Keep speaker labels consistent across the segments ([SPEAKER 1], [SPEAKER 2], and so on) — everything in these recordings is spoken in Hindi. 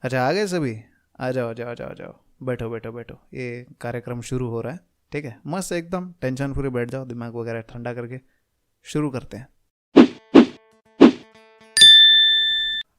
[SPEAKER 1] अच्छा आ गए सभी। आ जाओ जाओ जाओ जाओ। बैठो बैठो बैठो, ये कार्यक्रम शुरू हो रहा है। ठीक है, मस्त एकदम टेंशन फ्री बैठ जाओ, दिमाग वगैरह ठंडा करके शुरू करते हैं।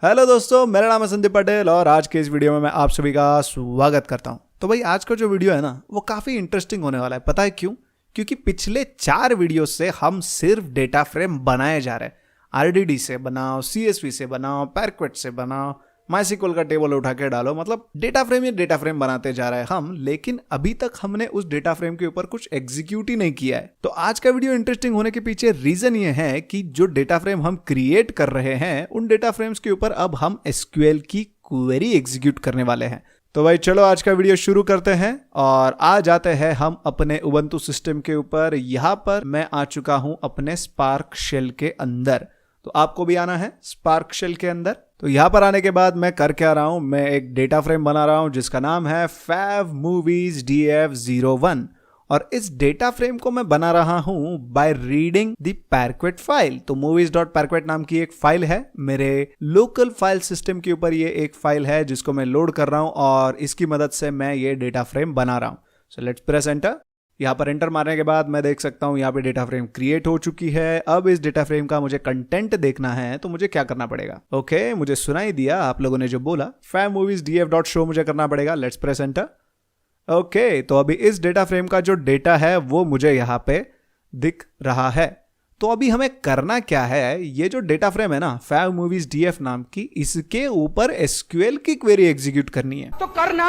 [SPEAKER 1] हेलो दोस्तों, मेरा नाम है संदीप पटेल और आज के इस वीडियो में मैं आप सभी का स्वागत करता हूं। तो भाई आज का जो वीडियो है ना वो काफ़ी इंटरेस्टिंग होने वाला है। पता है क्यों? क्योंकि पिछले 4 वीडियो से हम सिर्फ डेटा फ्रेम बनाए जा रहे हैं। आरडीडी से बनाओ, सीएसवी से बनाओ, पैरक्वेट से बनाओ, माइसिकल का टेबल उठा के डालो, मतलब डेटा फ्रेम ही डेटा फ्रेम बनाते जा रहे हैं हम। लेकिन अभी तक हमने उस डेटा फ्रेम के ऊपर कुछ एग्जीक्यूट ही नहीं किया है। तो आज का वीडियो इंटरेस्टिंग होने के पीछे रीजन ये है कि जो डेटा फ्रेम हम क्रिएट कर रहे हैं उन डेटा फ्रेम्स के ऊपर अब हम एसक्यूएल की क्वेरी एग्जीक्यूट करने वाले हैं। तो भाई चलो आज का वीडियो शुरू करते हैं और आ जाते हैं हम अपने उबंटू सिस्टम के ऊपर। यहाँ पर मैं आ चुका हूं अपने स्पार्क शेल के अंदर। तो आपको भी आना है स्पार्क शेल के अंदर। तो यहाँ पर आने के बाद मैं कर क्या रहा हूँ, मैं एक डेटा फ्रेम बना रहा हूँ जिसका नाम है favmoviesdf01 और इस डेटा फ्रेम को मैं बना रहा हूँ बाय रीडिंग द पैरक्वेट फाइल। तो movies.parquet नाम की एक फाइल है मेरे लोकल फाइल सिस्टम के ऊपर। ये एक फाइल है जिसको मैं लोड कर रहा हूँ और इसकी मदद से मैं ये डेटा फ्रेम बना रहा हूँ। So let's press enter. यहाँ पर एंटर मारने के बाद मैं देख सकता हूँ यहाँ पे डेटा फ्रेम क्रिएट हो चुकी है। अब इस डेटा फ्रेम का मुझे कंटेंट देखना है तो मुझे क्या करना पड़ेगा? ओके, मुझे सुनाई दिया आप लोगों ने जो बोला, favmoviesdf.show मुझे करना पड़ेगा। Let's press enter. ओके, तो अभी इस डेटा फ्रेम का जो डेटा है वो मुझे यहाँ पे दिख रहा है। तो अभी हमें करना क्या है, ये जो डेटा फ्रेम है ना favmoviesdf नाम की, इसके ऊपर एसक्यूएल की क्वेरी एग्जीक्यूट करनी है।
[SPEAKER 2] तो करना,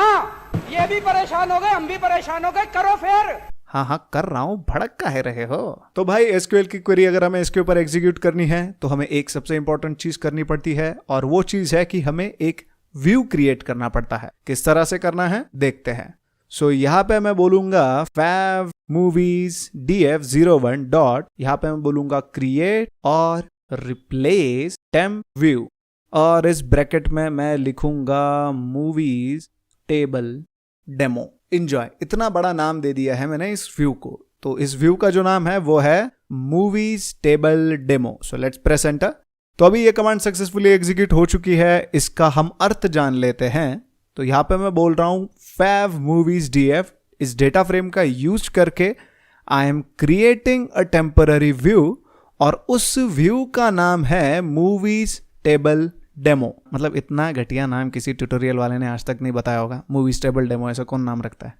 [SPEAKER 2] ये भी परेशान हो गए, हम भी परेशान हो गए, करो फिर।
[SPEAKER 1] हाँ हाँ कर रहा हूँ, भड़क काहे रहे हो? तो भाई एसक्यूएल की क्वेरी अगर हमें इसके ऊपर एग्जीक्यूट करनी है तो हमें एक सबसे इंपॉर्टेंट चीज करनी पड़ती है और वो चीज है कि हमें एक व्यू क्रिएट करना पड़ता है। किस तरह से करना है देखते हैं। सो यहाँ पे मैं बोलूंगा favmoviesdf01 डॉट, यहाँ पे मैं बोलूंगा क्रिएट और रिप्लेस टेम्प व्यू और इस ब्रैकेट में मैं लिखूंगा मूवीज टेबल डेमो। इंजॉय। इतना बड़ा नाम दे दिया है मैंने इस व्यू को। तो इस व्यू का जो नाम है वो है movies table demo. So let's press enter. तो अभी ये कमांड सक्सेसफुली एग्जीक्यूट हो चुकी है। इसका हम अर्थ जान लेते हैं। तो यहाँ पे मैं बोल रहा हूं favmoviesdf, इस डेटा फ्रेम का यूज करके I am creating a temporary view और उस व्यू का नाम है मूवीज टेबल डेमो। मतलब इतना घटिया नाम किसी ट्यूटोरियल वाले ने आज तक नहीं बताया होगा, मूवीज टेबल डेमो, ऐसा कौन नाम रखता है?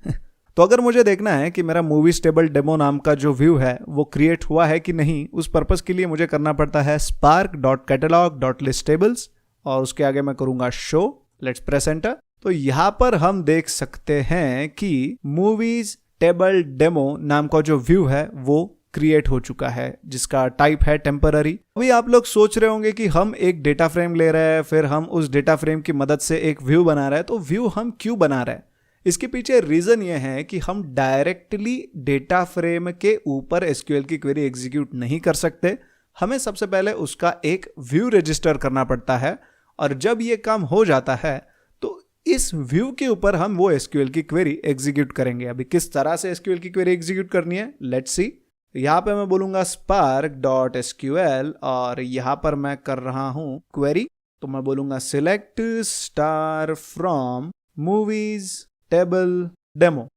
[SPEAKER 1] तो अगर मुझे देखना है कि मेरा मूवीज टेबल डेमो नाम का जो व्यू है वो क्रिएट हुआ है कि नहीं, उस पर्पस के लिए मुझे करना पड़ता है spark.catalog.listTables और उसके आगे मैं करूंगा शो। Let's press enter. तो यहां पर हम देख सकते हैं कि मूवीज टेबल डेमो नाम का जो व्यू है वो क्रिएट हो चुका है जिसका टाइप है टेम्पररी। अभी आप लोग सोच रहे होंगे कि हम एक डेटा फ्रेम ले रहे हैं, फिर हम उस डेटा फ्रेम की मदद से एक व्यू बना रहे हैं। तो व्यू हम क्यों बना रहे हैं? इसके पीछे रीजन ये है कि हम डायरेक्टली डेटा फ्रेम के ऊपर एसक्यूएल की क्वेरी एग्जीक्यूट नहीं कर सकते। हमें सबसे पहले उसका एक व्यू रजिस्टर करना पड़ता है और जब ये काम हो जाता है तो इस व्यू के ऊपर हम वो एसक्यूएल की क्वेरी एग्जीक्यूट करेंगे। अभी किस तरह से एसक्यूएल की क्वेरी एग्जीक्यूट करनी है लेट्स सी। यहाँ पे मैं बोलूंगा spark.sql और यहाँ पर मैं कर रहा हूं क्वेरी। तो मैं बोलूंगा select star from movies table demo.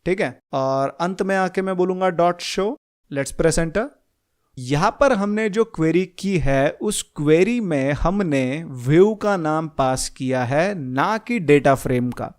[SPEAKER 1] ठीक है, और अंत में आके मैं बोलूंगा dot show. Let's press enter. यहाँ पर हमने जो क्वेरी की है उस क्वेरी में हमने व्यू का नाम पास किया है, ना कि डेटा फ्रेम का।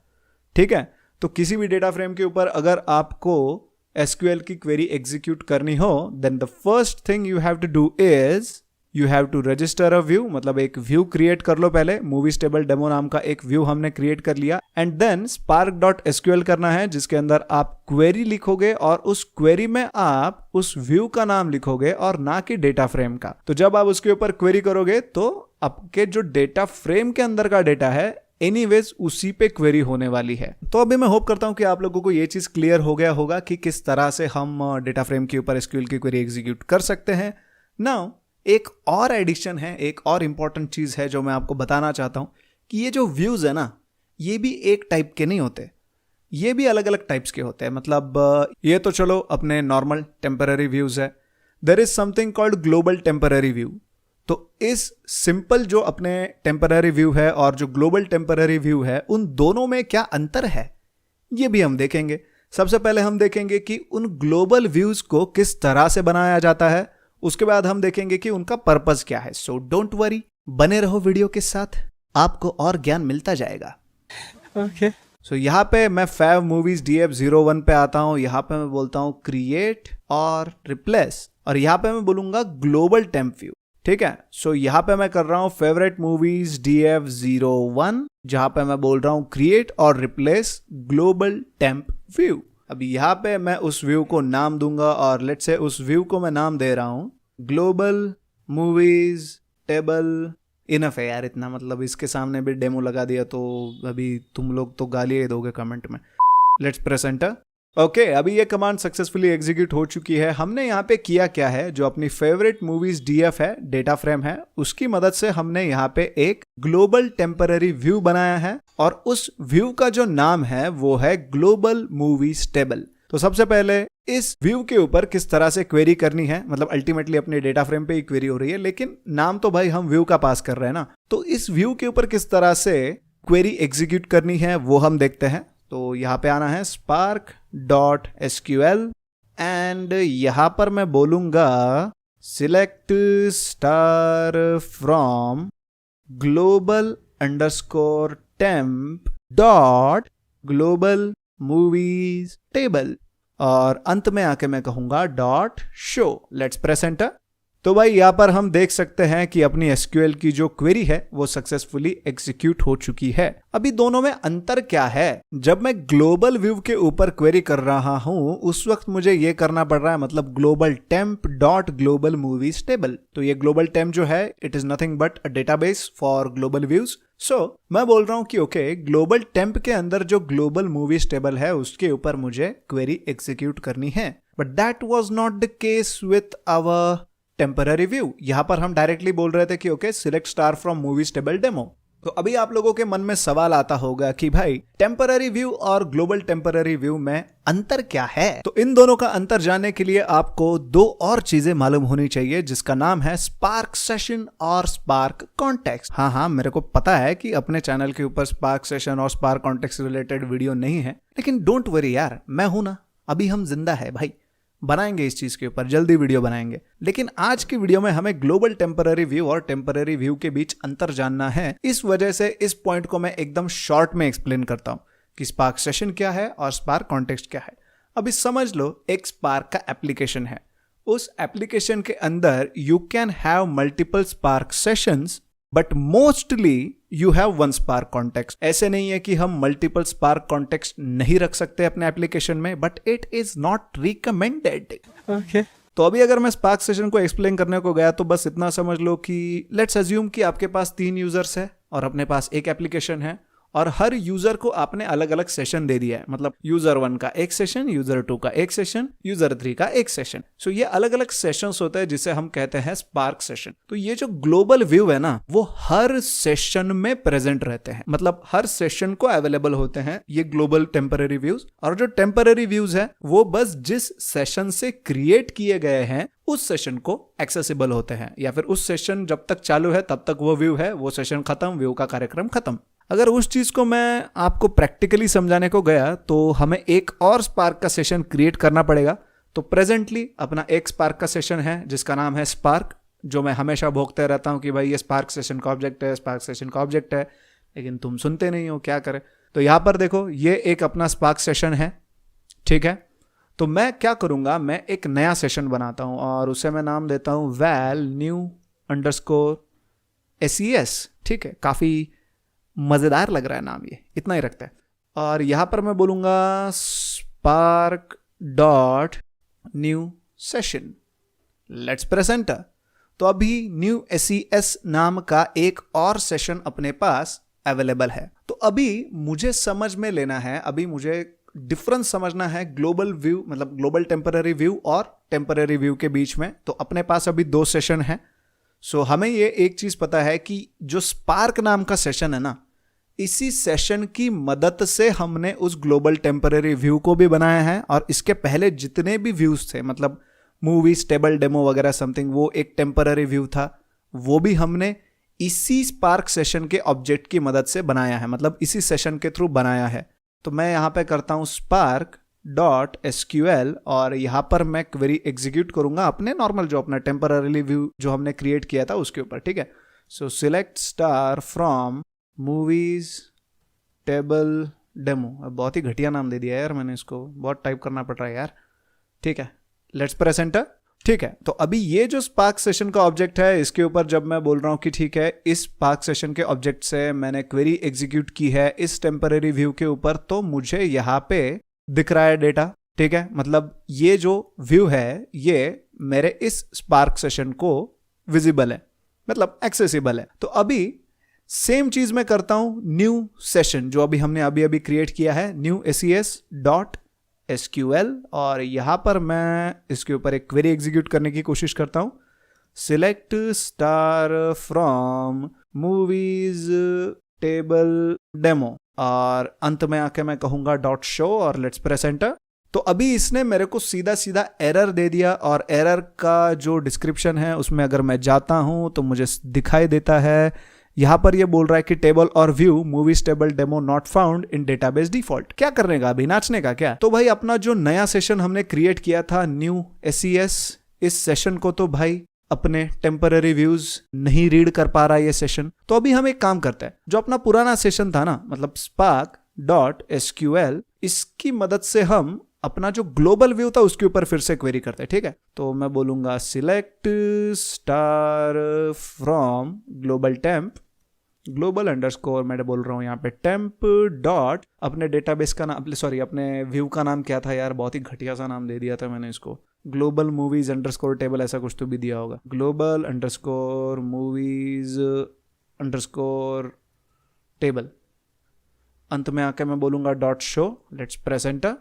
[SPEAKER 1] ठीक है, तो किसी भी डेटा फ्रेम के ऊपर अगर आपको एसक्यूएल की क्वेरी एग्जीक्यूट करनी हो then the first thing you have to do is you have to register a view. मतलब एक व्यू क्रिएट कर लो पहले। मूवीज टेबल डेमो नाम का एक व्यू हमने क्रिएट कर लिया एंड देन spark.sql करना है जिसके अंदर आप क्वेरी लिखोगे और उस क्वेरी में आप उस व्यू का नाम लिखोगे और ना कि डेटा फ्रेम का। तो जब आप उसके ऊपर क्वेरी करोगे तो आपके जो डेटा फ्रेम के अंदर का डेटा है एनीवेज उसी पे क्वेरी होने वाली है। तो अभी मैं होप करता हूं कि आप लोगों को ये चीज क्लियर हो गया होगा कि किस तरह से हम डेटा फ्रेम के ऊपर एसक्यूएल की क्वेरी एग्जीक्यूट कर सकते हैं। नाउ एक और एडिशन है, एक और इंपॉर्टेंट चीज है जो मैं आपको बताना चाहता हूं कि ये जो व्यूज है ना ये भी एक टाइप के नहीं होते, ये भी अलग अलग टाइप्स के होते हैं। मतलब ये तो चलो अपने नॉर्मल टेम्पररी व्यूज है। There is something called global temporary view. तो इस सिंपल जो अपने टेम्पररी व्यू है और जो ग्लोबल टेम्पररी व्यू है, उन दोनों में क्या अंतर है ये भी हम देखेंगे। सबसे पहले हम देखेंगे कि उन ग्लोबल व्यूज को किस तरह से बनाया जाता है, उसके बाद हम देखेंगे कि उनका पर्पस क्या है। सो डोंट वरी, बने रहो वीडियो के साथ, आपको और ज्ञान मिलता जाएगा।
[SPEAKER 2] ओके
[SPEAKER 1] सो यहाँ पे मैं फैव मूवीज DF01 पे आता हूँ। यहाँ पे मैं बोलता हूँ क्रिएट और रिप्लेस, और यहाँ पे मैं बोलूंगा ग्लोबल टेम्प व्यू। ठीक है, सो यहाँ पे मैं कर रहा हूँ फेवरेट मूवीज DF01, जहां पे मैं बोल रहा हूँ क्रिएट और रिप्लेस ग्लोबल टेम्प व्यू। अभी यहाँ पे मैं उस व्यू को नाम दूंगा, और लेट्स से उस व्यू को मैं नाम दे रहा हूँ ग्लोबल मूवीज टेबल। इनफ है यार इतना, मतलब इसके सामने भी डेमो लगा दिया तो अभी तुम लोग तो गाली दोगे कमेंट में। Let's press enter. ओके, अभी ये कमांड सक्सेसफुली एग्जीक्यूट हो चुकी है। हमने यहाँ पे किया क्या है, जो अपनी फेवरेट मूवीज DF है, डेटा फ्रेम है, उसकी मदद से हमने यहाँ पे एक ग्लोबल टेम्पररी व्यू बनाया है, और उस व्यू का जो नाम है वो है ग्लोबल मूवीज टेबल। तो सबसे पहले इस व्यू के ऊपर किस तरह से क्वेरी करनी है, मतलब अल्टीमेटली अपने डेटा फ्रेम पे ही क्वेरी हो रही है, लेकिन नाम तो भाई हम व्यू का पास कर रहे हैं ना, तो इस व्यू के ऊपर किस तरह से क्वेरी एग्जीक्यूट करनी है वो हम देखते हैं। तो यहाँ पे आना है spark.sql, एंड यहाँ पर मैं बोलूंगा select star from global underscore temp dot global movies table, और अंत में आके मैं कहूंगा dot show. Let's press enter. तो भाई यहाँ पर हम देख सकते हैं कि अपनी SQL की जो क्वेरी है वो सक्सेसफुली एग्जीक्यूट हो चुकी है। अभी दोनों में अंतर क्या है, जब मैं ग्लोबल व्यू के ऊपर क्वेरी कर रहा हूं उस वक्त मुझे ये करना पड़ रहा है, मतलब global temp dot global movies table. तो ये ग्लोबल टेम्प जो है it is nothing but a database for global views. So मैं बोल रहा हूं कि ओके, ग्लोबल टेम्प के अंदर जो ग्लोबल मूवीज टेबल है उसके ऊपर मुझे क्वेरी एग्जीक्यूट करनी है, but that was not the case with our temporary view. यहां पर हम डायरेक्टली बोल रहे थे कि okay select star from movies table demo. तो अभी आप लोगों के मन में सवाल आता होगा कि भाई टेम्पररी व्यू और ग्लोबल टेम्पररी व्यू में अंतर क्या है। तो इन दोनों का अंतर जानने के लिए आपको दो और चीजें मालूम होनी चाहिए, जिसका नाम है स्पार्क सेशन और स्पार्क कॉन्टेक्स्ट। हाँ, मेरे को पता है कि अपने चैनल के ऊपर स्पार्क सेशन और स्पार्क कॉन्टेक्स्ट रिलेटेड वीडियो नहीं है, लेकिन डोंट वरी यार, मैं हूं ना, अभी हम जिंदा है भाई, बनाएंगे इस चीज के ऊपर, जल्दी वीडियो बनाएंगे। लेकिन आज की वीडियो में हमें ग्लोबल टेम्पररी व्यू और टेम्पररी व्यू के बीच अंतर जानना है। इस वजह से इस पॉइंट को मैं एकदम शॉर्ट में एक्सप्लेन करता हूं कि स्पार्क सेशन क्या है और स्पार्क कॉन्टेक्स्ट क्या है। अभी समझ लो, एक स्पार्क का एप्लीकेशन है, उस एप्लीकेशन के अंदर you can have multiple spark sessions, but mostly you have one spark context. ऐसे नहीं है कि हम मल्टीपल स्पार्क कॉन्टेक्स्ट नहीं रख सकते अपने एप्लीकेशन में, but it is not recommended.
[SPEAKER 2] Okay
[SPEAKER 1] तो अभी अगर मैं स्पार्क सेशन को एक्सप्लेन करने को गया तो बस इतना समझ लो कि लेट्स अज्यूम कि आपके पास 3 यूजर्स है और अपने पास एक एप्लीकेशन है, और हर यूजर को आपने अलग अलग सेशन दे दिया है, मतलब यूजर 1 का एक सेशन, यूजर 2 का एक सेशन, यूजर 3 का एक सेशन। सो ये अलग अलग सेशंस होते हैं जिसे हम कहते हैं स्पार्क सेशन। तो ये जो ग्लोबल व्यू है ना, वो हर सेशन में प्रेजेंट रहते हैं, मतलब हर सेशन को अवेलेबल होते हैं ये ग्लोबल टेम्पररी व्यूज। और जो टेम्पररी व्यूज है वो बस जिस सेशन से क्रिएट किए गए हैं उस सेशन को एक्सेसिबल होते हैं, या फिर उस सेशन जब तक चालू है तब तक वो व्यू है, वो सेशन खत्म, व्यू का कार्यक्रम खत्म। अगर उस चीज को मैं आपको प्रैक्टिकली समझाने को गया तो हमें एक और स्पार्क का सेशन क्रिएट करना पड़ेगा। तो प्रेजेंटली अपना एक स्पार्क का सेशन है जिसका नाम है स्पार्क, जो मैं हमेशा भोगते रहता हूं कि भाई ये स्पार्क सेशन का ऑब्जेक्ट है, स्पार्क सेशन का ऑब्जेक्ट है, लेकिन तुम सुनते नहीं हो, क्या करें। तो यहां पर देखो, ये एक अपना स्पार्क सेशन है, ठीक है। तो मैं क्या करूंगा, मैं एक नया सेशन बनाता हूं और उसे मैं नाम देता हूं val new _ ses, ठीक है। काफी मजेदार लग रहा है नाम, ये इतना ही रखता है। और यहां पर मैं बोलूंगा spark dot new session. Let's press enter. तो अभी न्यू ses नाम का एक और सेशन अपने पास अवेलेबल है। तो अभी मुझे समझ में लेना है, अभी मुझे डिफरेंस समझना है ग्लोबल व्यू, मतलब ग्लोबल टेम्पररी व्यू और टेम्पररी व्यू के बीच में। तो अपने पास अभी 2 सेशन है। सो हमें ये एक चीज पता है कि जो स्पार्क नाम का सेशन है ना, इसी सेशन की मदद से हमने उस ग्लोबल टेम्पररी व्यू को भी बनाया है, और इसके पहले जितने भी व्यूज थे, मतलब मूवीज टेबल डेमो वगैरह समथिंग, वो एक टेम्पररी व्यू था, वो भी हमने इसी स्पार्क सेशन के ऑब्जेक्ट की मदद से बनाया है, मतलब इसी सेशन के थ्रू बनाया है। तो मैं यहाँ पे करता हूँ spark.sql और यहाँ पर मैं क्वेरी एग्जीक्यूट करूंगा अपने नॉर्मल जो अपना टेम्पररीली व्यू जो हमने क्रिएट किया था उसके ऊपर, ठीक है। सो select star from movies table demo. बहुत ही घटिया नाम दे दिया यार मैंने इसको, बहुत टाइप करना पड़ रहा है यार, ठीक है। लेट्स प्रेस एंटर, ठीक है। तो अभी ये जो स्पार्क सेशन का ऑब्जेक्ट है इसके ऊपर जब मैं बोल रहा हूं कि ठीक है इस स्पार्क सेशन के ऑब्जेक्ट से मैंने क्वेरी एग्जीक्यूट की है इस टेम्पररी व्यू के ऊपर, तो मुझे यहाँ पे दिख रहा है डेटा, ठीक है। मतलब ये जो व्यू है ये मेरे इस स्पार्क सेशन को विजिबल है, मतलब एक्सेसिबल है। तो अभी सेम चीज मैं करता हूं न्यू सेशन जो अभी हमने अभी क्रिएट किया है, न्यू ses.sql, और यहां पर मैं इसके ऊपर एक क्वेरी एग्जीक्यूट करने की कोशिश करता हूं। Select star from movies table demo और अंत में आके मैं कहूंगा .show और लेट्स प्रेस एंटर। तो अभी इसने मेरे को सीधा सीधा एरर दे दिया और एरर का जो डिस्क्रिप्शन है उसमें अगर मैं जाता हूं तो मुझे दिखाई देता है यहां पर ये बोल रहा है कि टेबल और view movies table demo not found in database default. क्या करने का अभी, नाचने का क्या? तो भाई अपना जो नया सेशन हमने क्रिएट किया था न्यू ses, इस सेशन को तो भाई अपने टेम्पररी व्यूज नहीं रीड कर पा रहा ये सेशन। तो अभी हम एक काम करते हैं, जो अपना पुराना सेशन था ना, मतलब spark.sql, इसकी मदद से हम अपना जो ग्लोबल व्यू था उसके ऊपर फिर से क्वेरी करते हैं, ठीक है। तो मैं बोलूंगा select star from global temp, global underscore मैं बोल रहा हूं यहाँ पे टेम्प डॉट, अपने डेटाबेस का नाम, सॉरी अपने व्यू का नाम क्या था यार, बहुत ही घटिया सा नाम दे दिया था मैंने इसको, ग्लोबल मूवीज अंडरस्कोर टेबल, ऐसा कुछ तो भी दिया होगा, global underscore movies underscore table. अंत में आके मैं बोलूंगा .show, let's press enter.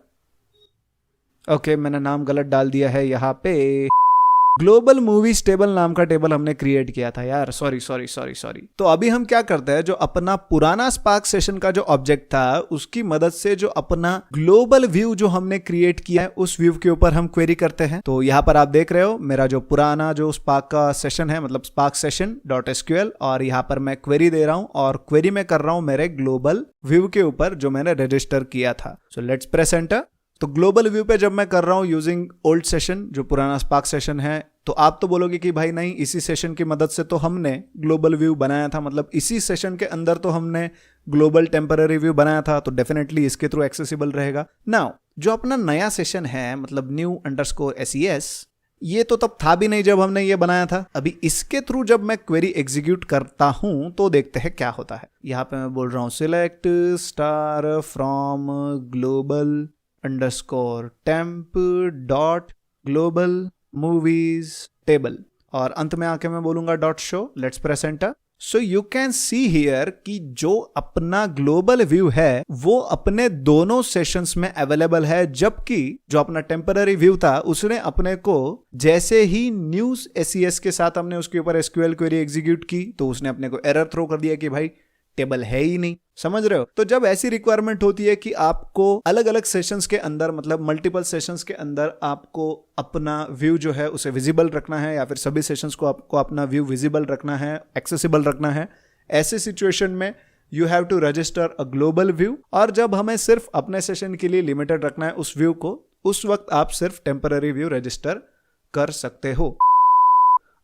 [SPEAKER 1] Okay, मैंने नाम गलत डाल दिया है यहाँ पे, ग्लोबल मूवीज टेबल नाम का टेबल हमने क्रिएट किया था यार, सॉरी। तो अभी हम क्या करते हैं, जो अपना पुराना स्पार्क सेशन का जो ऑब्जेक्ट था उसकी मदद से जो अपना ग्लोबल व्यू जो हमने क्रिएट किया है उस व्यू के ऊपर हम क्वेरी करते हैं। तो यहाँ पर आप देख रहे हो मेरा जो पुराना जो स्पार्क का सेशन है, मतलब स्पार्क सेशन .sql, और यहाँ पर मैं क्वेरी दे रहा हूँ और क्वेरी में कर रहा हूँ मेरे ग्लोबल व्यू के ऊपर जो मैंने रजिस्टर किया था। So let's press enter. तो ग्लोबल व्यू पे जब मैं कर रहा हूं यूजिंग ओल्ड सेशन जो पुराना स्पार्क सेशन है, तो आप तो बोलोगे कि भाई नहीं, इसी सेशन की मदद से तो हमने ग्लोबल व्यू बनाया था, मतलब इसी सेशन के अंदर तो हमने ग्लोबल टेम्पररी व्यू बनाया था, तो डेफिनेटली इसके थ्रू एक्सेसिबल रहेगा। नाउ जो अपना नया सेशन है, मतलब न्यू _ses, ये तो तब था भी नहीं जब हमने ये बनाया था। अभी इसके थ्रू जब मैं क्वेरी एग्जीक्यूट करता हूं तो देखते हैं क्या होता है। यहाँ पे मैं बोल रहा हूँ select star from global underscore temp dot global movies table, और अंत में आके मैं बोलूंगा .show, let's press enter. So you can see here कि जो अपना ग्लोबल व्यू है वो अपने दोनों सेशंस में अवेलेबल है, जबकि जो अपना टेम्पररी व्यू था उसने अपने को जैसे ही न्यूज ses के साथ हमने उसके ऊपर SQL क्वेरी एग्जीक्यूट की तो उसने अपने को एरर थ्रो कर दिया कि भाई टेबल है ही नहीं। समझ रहे हो? तो जब ऐसी रिक्वायरमेंट होती है कि आपको अलग अलग सेशंस के अंदर, मतलब मल्टीपल सेशंस के अंदर आपको अपना व्यू जो है उसे विजिबल रखना है, या फिर सभी सेशंस को आपको अपना व्यू विजिबल रखना है, एक्सेसिबल रखना है, ऐसे सिचुएशन में you have to register a global view. और जब हमें सिर्फ अपने सेशन के लिए लिमिटेड रखना है उस व्यू को, उस वक्त आप सिर्फ टेम्पररी व्यू रजिस्टर कर सकते हो।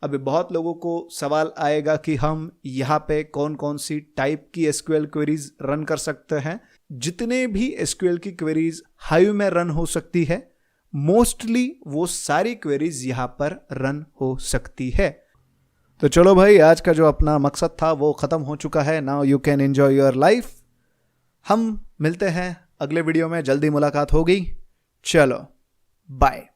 [SPEAKER 1] अभी बहुत लोगों को सवाल आएगा कि हम यहाँ पे कौन कौन सी टाइप की SQL क्वेरीज रन कर सकते हैं। जितने भी SQL की क्वेरीज हाइव में रन हो सकती है, मोस्टली वो सारी क्वेरीज यहाँ पर रन हो सकती है। तो चलो भाई, आज का जो अपना मकसद था वो खत्म हो चुका है। Now you can enjoy your life. हम मिलते हैं अगले वीडियो में, जल्दी मुलाकात होगी। चलो बाय।